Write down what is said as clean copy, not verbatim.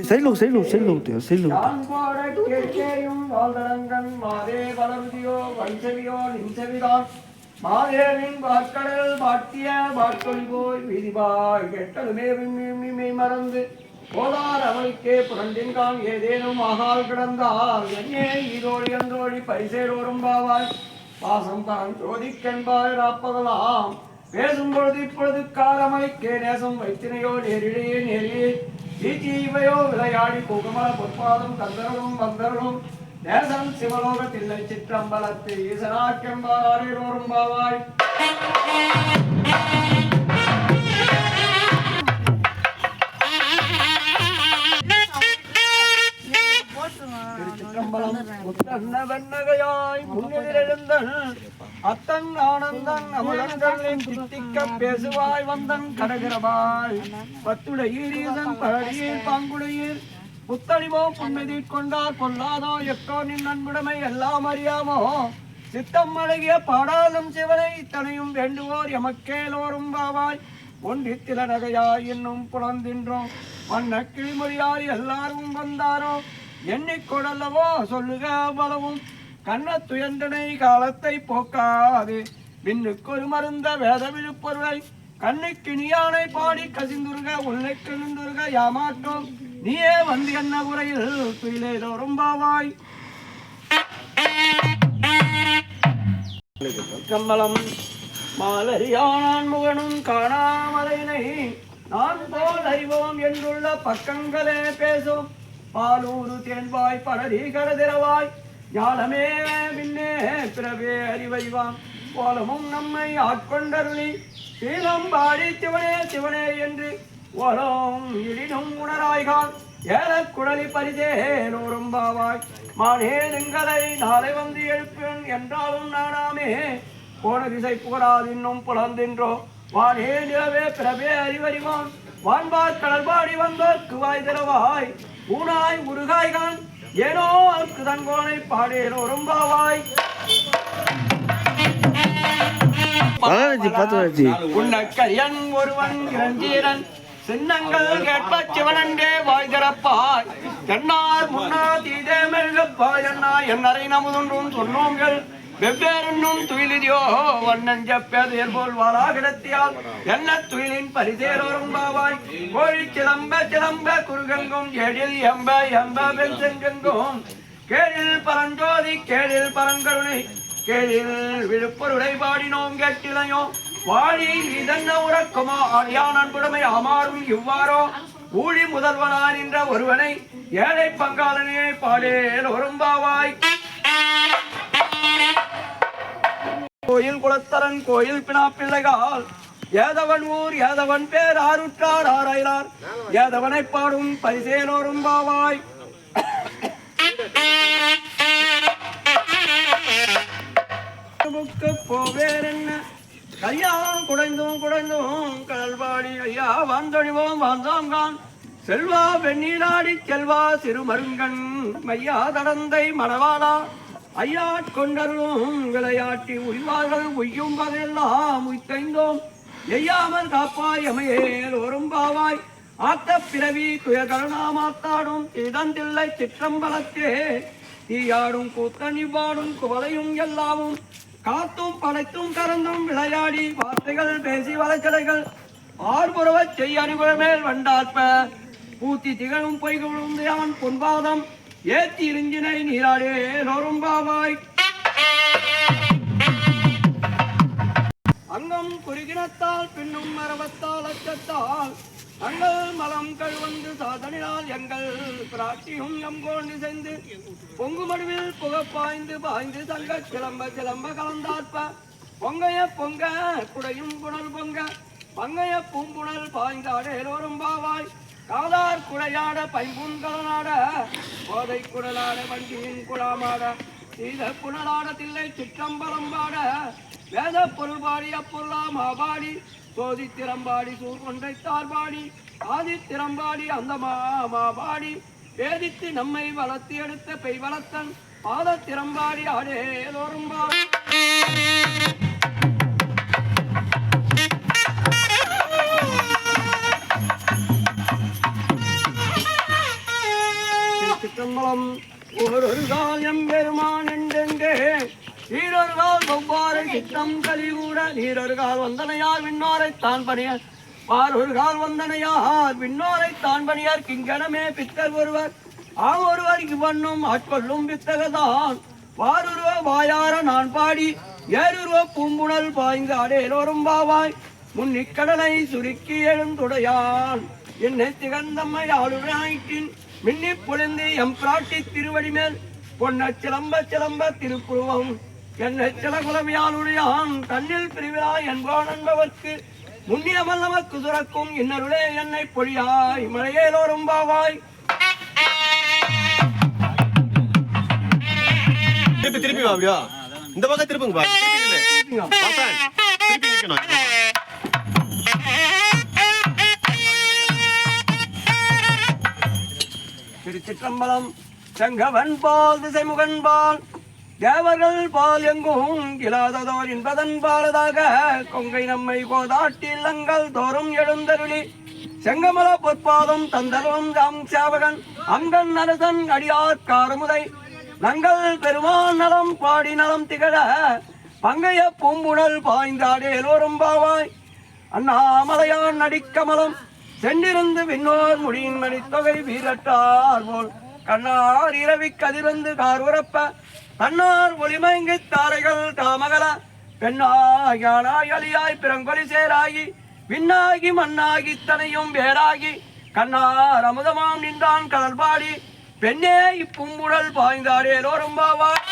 சைடுல சைடுல ஊத்தியா சைடுல மாதேவின் வாட்கடல் வாட்டிய வாட்கொழி போய் விதிபாய் கெட்டதுமே மறந்து போதார் அவளுக்கே புரண்டின்கான் ஏதேனும் ஆகால் கிடந்தால் என்னே ஈரோடி என்றோடி பரிசேரோரும் பாவாய் பாசம் தான் ஜோதிக்கென்பாய் ராப்பதலாம் பேசும் பொழுது இப்பொழுது காரமளிக்கே நேசம் வைத்தினையோ நேரிடையே நேரியே ஈச்சீவையோ விளையாடி புகமல பொற்பாதம் கந்தரும் வந்தரும் நேசம் சிவலோகத்தில்லை சிற்றம்பலத்து ஈசனாக்கெம்பாரோரும் பாவாய் வெண்ணகையாய் முன்னெதிரெழுந்தன் அத்தன் ஆனந்தன் அமலங்களின் தித்திக்க பேசுவாய் வந்தன் கடகிறவாய் பத்துடையீரீசன் பழடியில் பாங்குடையீர் புத்தடிமோ புன்மெதிர் கொண்டார் பொல்லாதோ எக்கோ நின் நண்புடைமை எல்லாம் அறியாமோ சித்தம் அழகிய பாடாலும் சிவனை இத்தனையும் வேண்டுவோர் எமக்கேலோரும் பாவாய் ஒன்றித்தில நகையாய் என்னும் புலந்தின்றோம் வண்ண கிளிமொழியாய் எல்லாரும் வந்தாரோ எண்ணிக்கொடல்லவோ சொல்லுக பலவும் கண்ண துயந்தனை காலத்தை போக்காது விண்ணுக்கொரு மருந்த வேத விழுப்பொருளை கண்ணுக்கு நீயானை பாடி கசிந்துருக உள்ளை கிழிந்துருக யாமாற்றோம் நீயே வந்து என்ன குறையில் துயிலேதோறும் பாவாய் கம்பளம் மாலரியானான் முகனும் காணாமலைனை நான் போல் அறிவோம் என்றுள்ள பக்கங்களே பேசும் பாலூரு தேன்வாய் படரி கடதிரவாய் ஞானமே பின்னே பிறவே அறிவைவான் கோலமும் நம்மை ஆட்கொண்டருளி சீலம் பாடி சிவனே சிவனே என்று ஓலம் இடினும் உணராய்கான் ஏல குடலி பரிதேனோரும் பாவாய் மானேனுங்களை நாளை வந்து எழுப்பேன் என்றாலும் நானாமே போன திசை புகழாது இன்னும் புலந்தின்றோ வானே நிலவே பிறவே அறிவறிவான் வான்பார் கடல்பாடி வந்தோர்க்கு வாய் திறவாய் ஊனாய் முருகாய்கான் ஏனோ அவருக்கு தன்கோனை பாடேனோரும் பாவாய் உன்னக்கரியன் ஒருவன் இளஞ்சீரன் சின்னங்கள் கேட்ப சிவனண்டே வாய் திறப்பாய் என்னார் முன்னா தீதே மெழுகப்பாய் என்னா என்னரை நமுதொன்றும் சொன்னோங்கள் வெவ்வேறுன்னும் துயிலிதியோ வண்ணஞ்ச பேதையர் போல் வாழா கிடத்தியால் என்ன துயிலின் பரிசேரோரும் பாவாய் கோழி சிலம்ப சிலம்ப குறுகெங்கும் எழில் எம்ப எம்ப பெண் செங்கெங்கும் கேழில் பரஞ்சோதி கேழில் பரங்கருணை கேழில் விழுப்பொருளை பாடினோம் கேட்டிலையோ வாழி இதென்ன உறக்குமோ ஆடியான் அன்புடைமை அமாறும் இவ்வாறோ ஊழி முதல்வனான் என்ற ஒருவனை ஏழை பங்காளனே பாடேல் ஒரும்பாவாய் கோயில் குலத்தரன் கோயில் பினா பிள்ளைகால் ஏதவன் ஊர் ஏதவன் பேர் ஆருற்றார் ஆராய்கிறார் ஏதவனை பாடும் பரிசேலோரும் பாவாய் போவேரென்ன கல்யாணம் குடைந்தும் குடைந்தும் கடல்பாடி ஐயா வாந்தொழிவோம் வாழ்ந்தாங்கான் செல்வா வெண்ணீராடி செல்வா சிறுமருங்கன் மையா தடந்தை மணவாளா ஐயாட்கொண்டரும் விளையாட்டி உய்வார்கள் உய்யும் வகையெல்லாம் உய்த்தைந்தோம் எய்யாமல் காப்பாய் அமையேல் ஒரும் பாவாய் ஆத்த பிறவி துயகரணாமாத்தாடும் இதந்தில்லை சிற்றம்பலத்தே தீயாடும் கூத்தனி பாடும் குவலையும் எல்லாமும் காத்தும் படைத்தும் கறந்தும் விளையாடி வார்த்தைகள் பேசி வளைச்சலைகள் ஆர்புறவச் செய்ய அனுபவமேல் வண்டாற்ப பூத்தி திகழும் பொய்களும் யான் பொன்பாதம் ஏத்தி இருஞ்சினை நீராடே நோரும் பாவாய் அங்கம் குறுகினத்தால் பின்னும் மரபத்தால் அச்சத்தால் அங்கள் மலம் கழுவந்து சாதனினால் எங்கள் பிராட்டியும் எங்கோண்டு சென்று பொங்கு மடுவில் புகப்பாய்ந்து பாய்ந்து தங்க சிலம்ப சிலம்ப கலந்தாற்ப பொங்கைய பொங்க குடையும் புனல் பொங்க பங்கைய பூம்புணல் பாய்ந்தாடேலோரும் பாவாய் காதார் குடையாட பைம்புண்கலனாட போதை குடலாட வண்டியின் குழாமாட சீத புனலாட தில்லை சிற்றம்பலம் பாட வேத பொருள் பாடி அப்பொருளா மாபாடி சோதித்திரம்பாடி சூர்கொண்டைத்தார் பாடி ஆதித்திரம்பாடி அந்த மாபாடி வேதித்து நம்மை வளர்த்து எடுத்த பெய் வளர்த்தன் பாதத்திரம்பாடி ஆடேலோரும் பாடி வாரொருகால் எம்பெருமான் என்றெங்கே நீரொருகால் ஒவ்வாறு சித்தம் கலிகூட நீரொருகால் வந்தனையார் விண்ணோரை தான் பணியர் வாரொருகால் வந்தனையார் விண்ணோரை தான் பணியார் கிங்கனமே பித்தர் ஒருவர் ஒருவர் இவ்வண்ணும் ஆட்கொள்ளும் பித்தகதான் வாருருவ வாயார நான் பாடி ஏறுருவ பூம்புணல் பாய்ந்து அடையலோரும் பாவாய் முன்னிக்கடலை சுருக்கி எழுந்துடையான் என்னை திகழ்ந்தம்மை ஆளுநாயிற்றின் மின்னி பொழுந்து எம் பிராட்டி திருவடி மேல் பொன்ன சிலம்ப சிலம்ப திருப்புருவம் என்னை சிலகுலமையாளுடையான் தன்னில் பிரிவிழா என்பான் என்பவர்க்கு முன்னியமல் நமக்கு சுரக்கும் இன்னருளே என்னை பொழியாய் மலையேலோரும் பாவாய். திருப்பி அப்படியா இந்த பக்கம் திருப்புங்க திருச்சிற்றம்பலம். செங்கவன் பால் திசைமுகன் பால் தேவர்கள் பால் எங்கும் இல்லாததோர் என்பதன் பாலதாக கொங்கை நம்மை கோதாட்டில் அங்கள் தோறும் எழுந்தருளி செங்கமல பொற்பாதம் தந்தரும் ராம் சேவகன் அங்கன் அரசன் அடியார் காரமுதை நங்கள் பெருமான் நலம் பாடி நலம் திகழ பங்கைய பூம்புணல் பாய்ந்தாடே எல்லோரும் பாவாய். அண்ணாமலையான் நடிக்கமலம் சென்றிருந்து விண்ணோர் முடியின் மணித்தொகை வீரட்டார் போல் கண்ணார் இரவி கதிர்வந்து கார் உரப்ப தன்னார் ஒளிமயங்கி தாரைகள் தாமகல பெண்ணாய் யானாய் அலியாய் பிறங்கொலி சேராகி விண்ணாகி மண்ணாகி தனையும் வேறாகி கண்ணார் அமுதமாம் நின்றான் கடல் பாடி பெண்ணே இப்பூம்புடல் பாய்ந்தாடே எல்லோரும் பாவாய்.